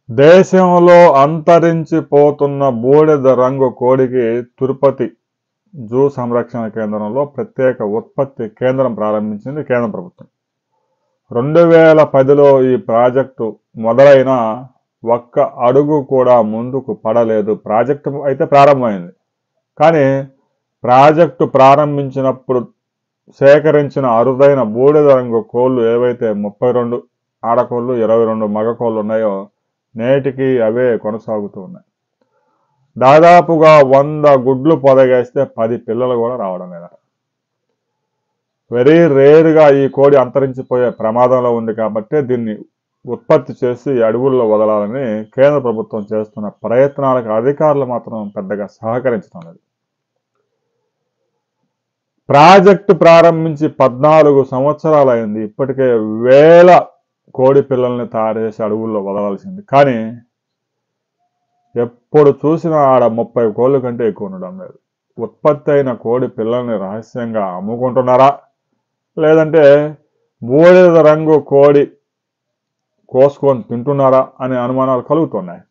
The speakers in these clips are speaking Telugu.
దేశంలో అంతరించిపోతున్న బూడిద రంగు కోడికి తిరుపతి జూ సంరక్షణ కేంద్రంలో ప్రత్యేక ఉత్పత్తి కేంద్రం ప్రారంభించింది కేంద్ర ప్రభుత్వం. 2010లో ఈ ప్రాజెక్టు మొదలైన ఒక్క అడుగు కూడా ముందుకు పడలేదు. ప్రాజెక్టు అయితే ప్రారంభమైంది, కానీ ప్రాజెక్టు ప్రారంభించినప్పుడు సేకరించిన అరుదైన బూడిద రంగు కోళ్లు ఏవైతే 32 ఆడకోళ్లు 22 మగ కోళ్లు ఉన్నాయో నేటికి అవే కొనసాగుతూ ఉన్నాయి. దాదాపుగా 100 గుడ్లు పొదగేస్తే 10 పిల్లలు కూడా రావడం లేదట. వెరీ రేర్గా ఈ కోడి అంతరించిపోయే ప్రమాదంలో ఉంది కాబట్టి దీన్ని ఉత్పత్తి చేసి అడవుల్లో వదలాలని కేంద్ర ప్రభుత్వం చేస్తున్న ప్రయత్నాలకు అధికారులు మాత్రం పెద్దగా సహకరించడం లేదు. ప్రాజెక్టు ప్రారంభించి 14 సంవత్సరాలు అయింది. ఇప్పటికే వేల కోడి పిల్లల్ని తయారు చేసి అడవుల్లో వదలాల్సింది, కానీ ఎప్పుడు చూసినా ఆడ 30 కోళ్ళ కంటే ఎక్కువ ఉండడం లేదు. ఉత్పత్తి అయిన కోడి పిల్లల్ని రహస్యంగా అమ్ముకుంటున్నారా, లేదంటే బూడిద రంగు కోడి కోసుకొని తింటున్నారా అనే అనుమానాలు కలుగుతున్నాయి.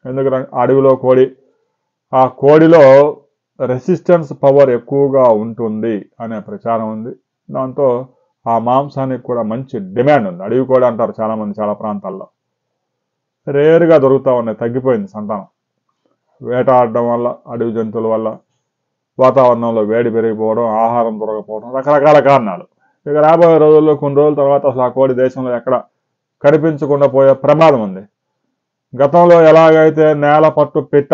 ఎందుకంటే అడవిలో కోడి, ఆ కోడిలో రెసిస్టెన్స్ పవర్ ఎక్కువగా ఉంటుంది అనే ప్రచారం ఉంది. దాంతో ఆ మాంసానికి కూడా మంచి డిమాండ్ ఉంది. అడవి కోడి అంటారు చాలామంది చాలా ప్రాంతాల్లో. రేరుగా దొరుకుతూ ఉన్నాయి, తగ్గిపోయింది సంతానం. వేటాడడం వల్ల, అడవి జంతువుల వల్ల, వాతావరణంలో వేడి పెరిగిపోవడం, ఆహారం దొరకపోవడం, రకరకాల కారణాలు. ఇక రాబోయే రోజుల్లో కొన్ని రోజుల తర్వాత అసలు ఆ కోడి దేశంలో ఎక్కడ కనిపించకుండా పోయే ప్రమాదం ఉంది. గతంలో ఎలాగైతే నేల పట్టు పిట్ట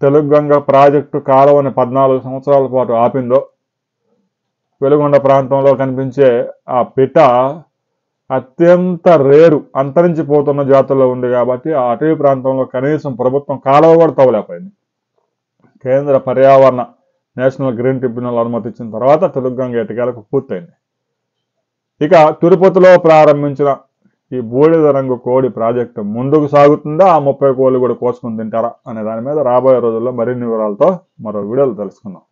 తెలుగుగంగ ప్రాజెక్టు కాలువని 14 సంవత్సరాల పాటు ఆపిందో, వెలుగొండ ప్రాంతంలో కనిపించే ఆ పిట్ట అత్యంత రేరు, అంతరించిపోతున్న జాతుల్లో ఉంది కాబట్టి ఆ అటవీ ప్రాంతంలో కనీసం ప్రభుత్వం కాలువ కూడా తవ్వలేకపోయింది. కేంద్ర పర్యావరణ నేషనల్ గ్రీన్ ట్రిబ్యునల్ అనుమతి ఇచ్చిన తర్వాత తెలుగుగంగ ఎటకేలకు పూర్తయింది. ఇక తిరుపతిలో ప్రారంభించిన ఈ బూడిద రంగు కోడి ప్రాజెక్టు ముందుకు సాగుతుందా, ఆ 30 కోళ్ళు కూడా కోసుకుని తింటారా అనే దాని మీద రాబోయే రోజుల్లో మరిన్ని వివరాలతో మరో వీడియోలు తెలుసుకుందాం.